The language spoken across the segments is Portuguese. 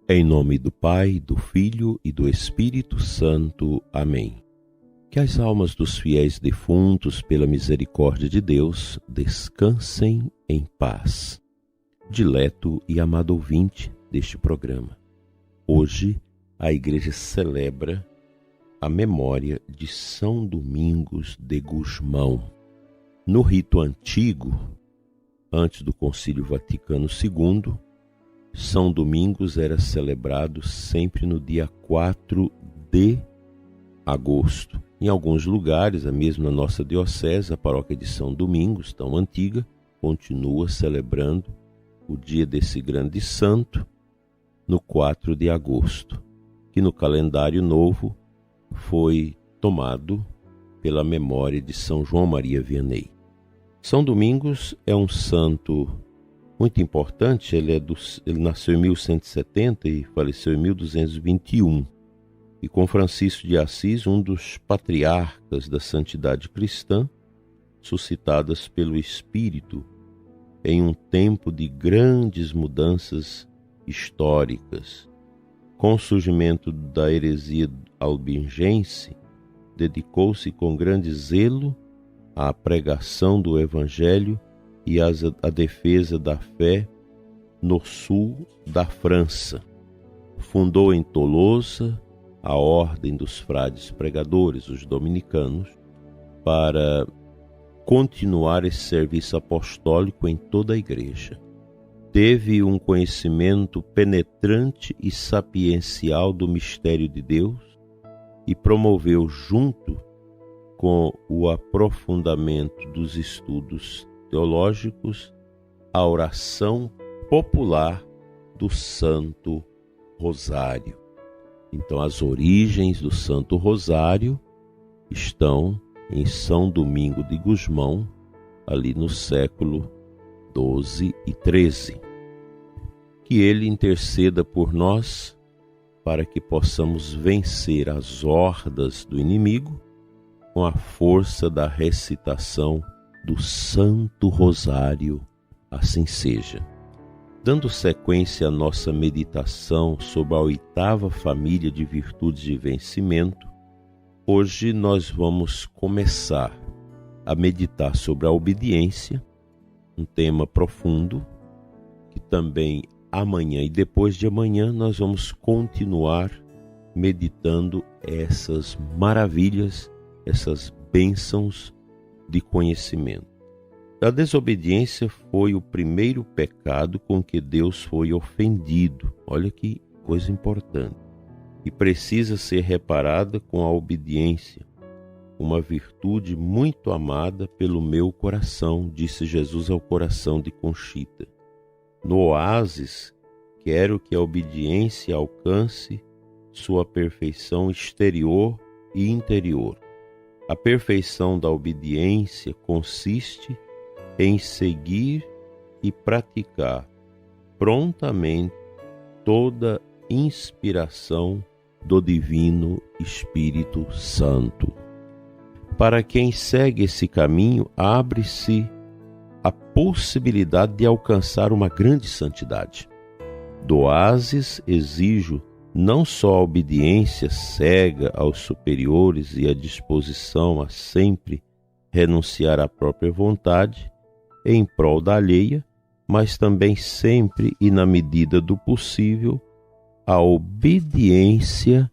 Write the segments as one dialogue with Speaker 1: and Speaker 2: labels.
Speaker 1: Em nome do Pai, do Filho e do Espírito Santo. Amém. Que as almas dos fiéis defuntos, pela misericórdia de Deus, descansem em paz. Dileto e amado ouvinte deste programa, hoje a Igreja celebra a memória de São Domingos de Gusmão. No rito antigo, antes do Concílio Vaticano II, São Domingos era celebrado sempre no dia 4 de agosto. Em alguns lugares, mesmo na nossa diocese, a paróquia de São Domingos, tão antiga, continua celebrando o dia desse grande santo no 4 de agosto, que no calendário novo foi tomado pela memória de São João Maria Vianney. São Domingos é um santo muito importante. Ele nasceu em 1170 e faleceu em 1221. E com Francisco de Assis, um dos patriarcas da santidade cristã, suscitadas pelo Espírito em um tempo de grandes mudanças históricas. Com o surgimento da heresia albingense, dedicou-se com grande zelo à pregação do Evangelho e à defesa da fé no sul da França. Fundou em Tolosa a Ordem dos Frades Pregadores, os dominicanos, para continuar esse serviço apostólico em toda a Igreja. Teve um conhecimento penetrante e sapiencial do mistério de Deus e promoveu, junto com o aprofundamento dos estudos teológicos, a oração popular do Santo Rosário. Então, as origens do Santo Rosário estão em São Domingo de Gusmão, ali no século XII e XIII. Que ele interceda por nós para que possamos vencer as hordas do inimigo com a força da recitação do Santo Rosário. Assim seja. Dando sequência à nossa meditação sobre a 8ª família de virtudes de vencimento, hoje nós vamos começar a meditar sobre a obediência, um tema profundo, que também amanhã e depois de amanhã nós vamos continuar meditando essas maravilhas, essas bênçãos de conhecimento. A desobediência foi o primeiro pecado com que Deus foi ofendido. Olha que coisa importante. E precisa ser reparada com a obediência, uma virtude muito amada pelo meu coração, disse Jesus ao coração de Conchita. No oásis, quero que a obediência alcance sua perfeição exterior e interior. A perfeição da obediência consiste em seguir e praticar prontamente toda inspiração do Divino Espírito Santo. Para quem segue esse caminho, abre-se a possibilidade de alcançar uma grande santidade. Do oásis exijo não só a obediência cega aos superiores e a disposição a sempre renunciar à própria vontade em prol da alheia, mas também sempre e na medida do possível a obediência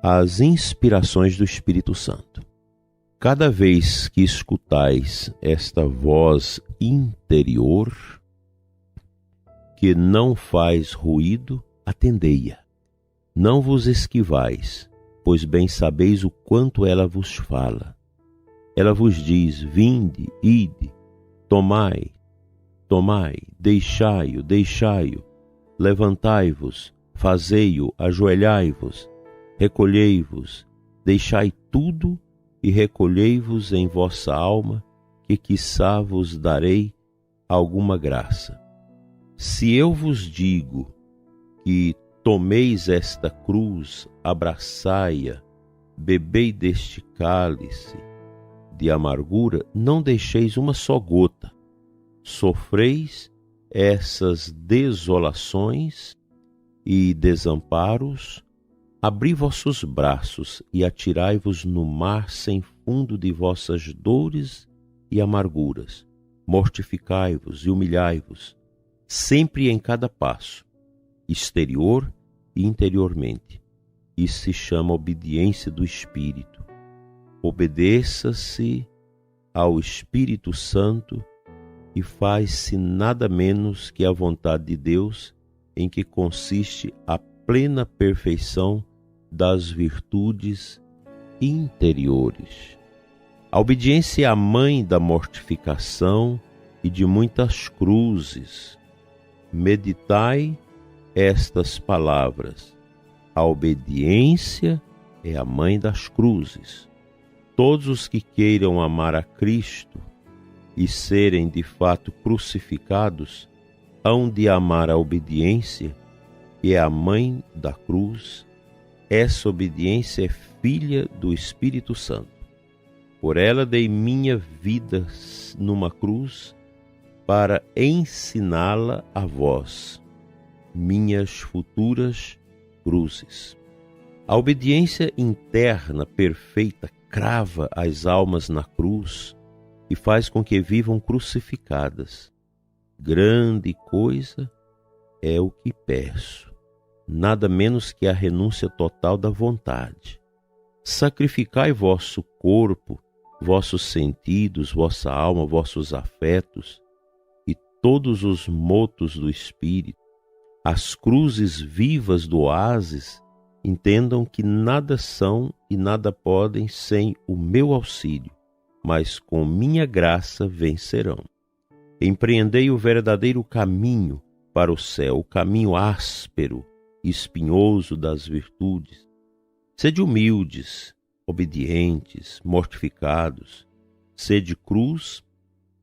Speaker 1: às inspirações do Espírito Santo. Cada vez que escutais esta voz interior, que não faz ruído, atendei-a. Não vos esquivais, pois bem sabeis o quanto ela vos fala. Ela vos diz: vinde, ide, tomai, tomai, deixai-o, deixai-o, levantai-vos, fazei-o, ajoelhai-vos, recolhei-vos, deixai tudo e recolhei-vos em vossa alma, que quiçá vos darei alguma graça. Se eu vos digo que tomeis esta cruz, abraçai-a, bebei deste cálice de amargura, não deixeis uma só gota. Sofreis essas desolações e desamparos, abri vossos braços e atirai-vos no mar sem fundo de vossas dores e amarguras. Mortificai-vos e humilhai-vos, sempre e em cada passo, exterior e interiormente. Isso se chama obediência do Espírito. Obedeça-se ao Espírito Santo e faz-se nada menos que a vontade de Deus, em que consiste a plena perfeição das virtudes interiores. A obediência é a mãe da mortificação e de muitas cruzes. Meditai estas palavras. A obediência é a mãe das cruzes. Todos os que queiram amar a Cristo e serem de fato crucificados, hão de amar a obediência, que é a mãe da cruz. Essa obediência é filha do Espírito Santo. Por ela dei minha vida numa cruz para ensiná-la a vós, minhas futuras cruzes. A obediência interna perfeita crava as almas na cruz e faz com que vivam crucificadas. Grande coisa é o que peço, nada menos que a renúncia total da vontade. Sacrificai vosso corpo, vossos sentidos, vossa alma, vossos afetos e todos os motos do espírito, as cruzes vivas do oásis. Entendam que nada são e nada podem sem o meu auxílio, mas com minha graça vencerão. Empreendei o verdadeiro caminho para o céu, o caminho áspero e espinhoso das virtudes. Sede humildes, obedientes, mortificados. Sede cruz,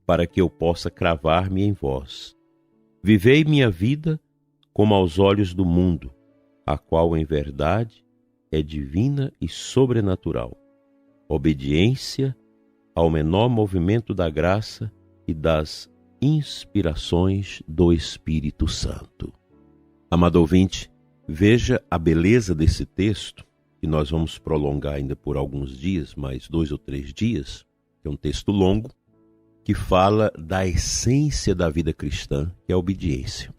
Speaker 1: para que eu possa cravar-me em vós. Vivei minha vida como aos olhos do mundo, a qual em verdade é divina e sobrenatural. Obediência ao menor movimento da graça e das inspirações do Espírito Santo. Amado ouvinte, veja a beleza desse texto, que nós vamos prolongar ainda por alguns dias, mais 2 ou 3 dias, que é um texto longo, que fala da essência da vida cristã, que é a obediência.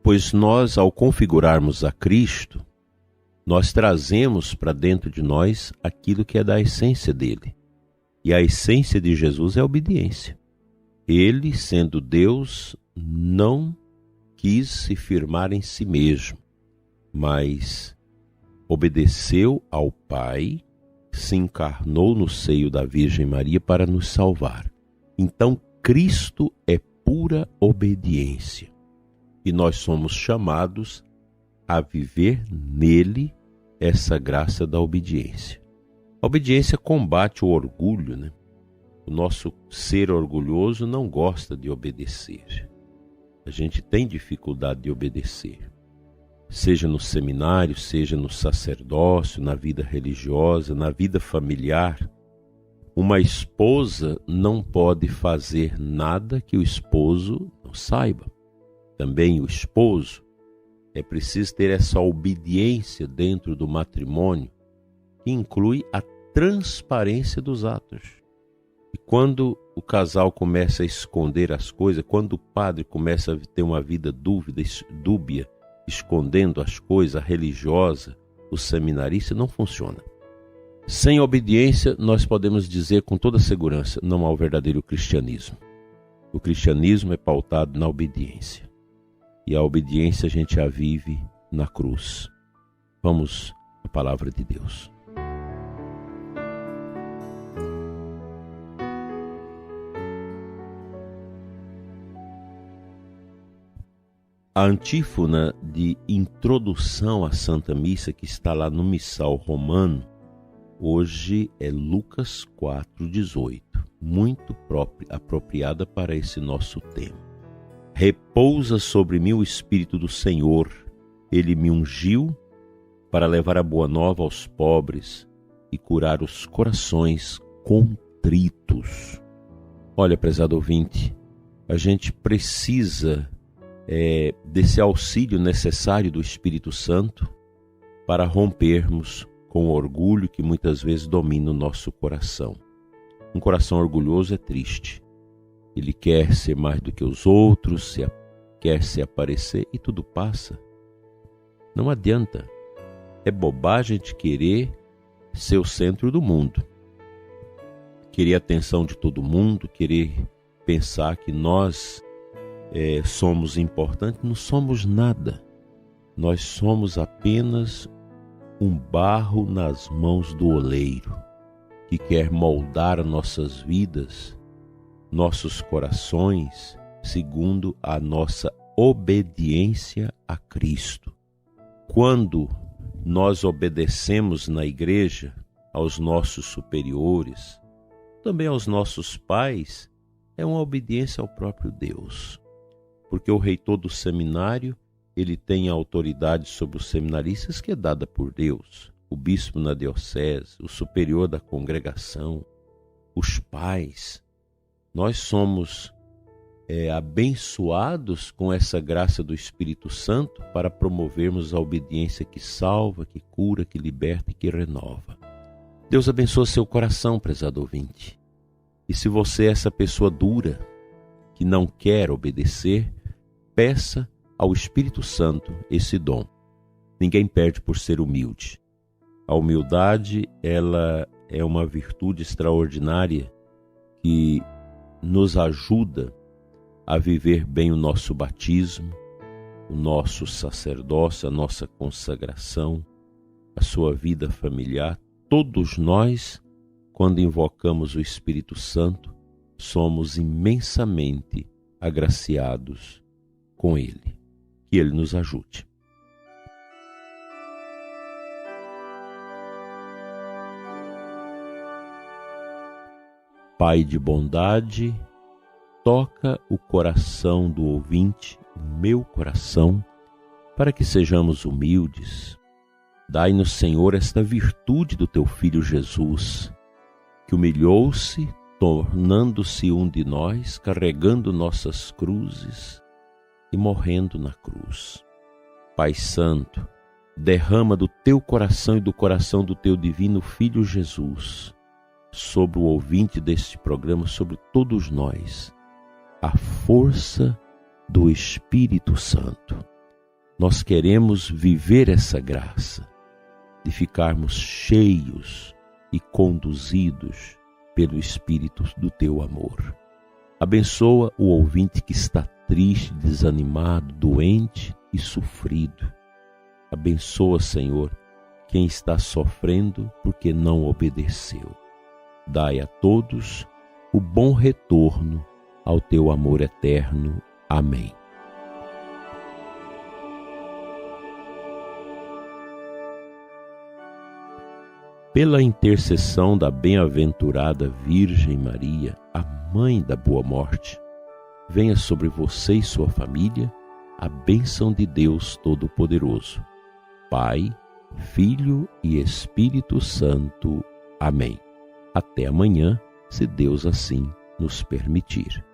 Speaker 1: Pois nós, ao configurarmos a Cristo, nós trazemos para dentro de nós aquilo que é da essência dele. E a essência de Jesus é a obediência. Ele, sendo Deus, não quis se firmar em si mesmo, mas obedeceu ao Pai, se encarnou no seio da Virgem Maria para nos salvar. Então, Cristo é pura obediência. E nós somos chamados a viver nele essa graça da obediência. A obediência combate o orgulho, né? O nosso ser orgulhoso não gosta de obedecer. A gente tem dificuldade de obedecer. Seja no seminário, seja no sacerdócio, na vida religiosa, na vida familiar. Uma esposa não pode fazer nada que o esposo não saiba. Também o esposo, é preciso ter essa obediência dentro do matrimônio, que inclui a transparência dos atos. E quando o casal começa a esconder as coisas, quando o padre começa a ter uma vida dúbia, escondendo as coisas, a religiosa, o seminarista, não funciona. Sem obediência, nós podemos dizer com toda segurança, não há o verdadeiro cristianismo. O cristianismo é pautado na obediência. E a obediência a gente a vive na cruz. Vamos à palavra de Deus. A antífona de introdução à Santa Missa, que está lá no Missal Romano, hoje é Lucas 4,18, muito apropriada para esse nosso tema. Repousa sobre mim o Espírito do Senhor, Ele me ungiu para levar a boa nova aos pobres e curar os corações contritos. Olha, prezado ouvinte, a gente precisa desse auxílio necessário do Espírito Santo para rompermos com o orgulho que muitas vezes domina o nosso coração. Um coração orgulhoso é triste. Ele quer ser mais do que os outros, quer se aparecer e tudo passa. Não adianta. É bobagem de querer ser o centro do mundo. Querer a atenção de todo mundo, querer pensar que nós somos importantes. Não somos nada. Nós somos apenas um barro nas mãos do oleiro, que quer moldar nossas vidas, nossos corações, segundo a nossa obediência a Cristo. Quando nós obedecemos na igreja aos nossos superiores, também aos nossos pais, é uma obediência ao próprio Deus. Porque o reitor do seminário, ele tem a autoridade sobre os seminaristas que é dada por Deus. O bispo na diocese, o superior da congregação, os pais. Nós somos abençoados com essa graça do Espírito Santo para promovermos a obediência que salva, que cura, que liberta e que renova. Deus abençoe seu coração, prezado ouvinte. E se você é essa pessoa dura, que não quer obedecer, peça ao Espírito Santo esse dom. Ninguém perde por ser humilde. A humildade, ela é uma virtude extraordinária que nos ajuda a viver bem o nosso batismo, o nosso sacerdócio, a nossa consagração, a sua vida familiar. Todos nós, quando invocamos o Espírito Santo, somos imensamente agraciados com Ele. Que Ele nos ajude. Pai de bondade, toca o coração do ouvinte, o meu coração, para que sejamos humildes. Dai-nos, Senhor, esta virtude do Teu Filho Jesus, que humilhou-se, tornando-se um de nós, carregando nossas cruzes e morrendo na cruz. Pai Santo, derrama do Teu coração e do coração do Teu divino Filho Jesus sobre o ouvinte deste programa, sobre todos nós, a força do Espírito Santo. Nós queremos viver essa graça de ficarmos cheios e conduzidos pelo Espírito do Teu amor. Abençoa o ouvinte que está triste, desanimado, doente e sofrido. Abençoa, Senhor, quem está sofrendo porque não obedeceu. Dai a todos o bom retorno ao Teu amor eterno. Amém. Pela intercessão da bem-aventurada Virgem Maria, a Mãe da Boa Morte, venha sobre você e sua família a bênção de Deus Todo-Poderoso, Pai, Filho e Espírito Santo. Amém. Até amanhã, se Deus assim nos permitir.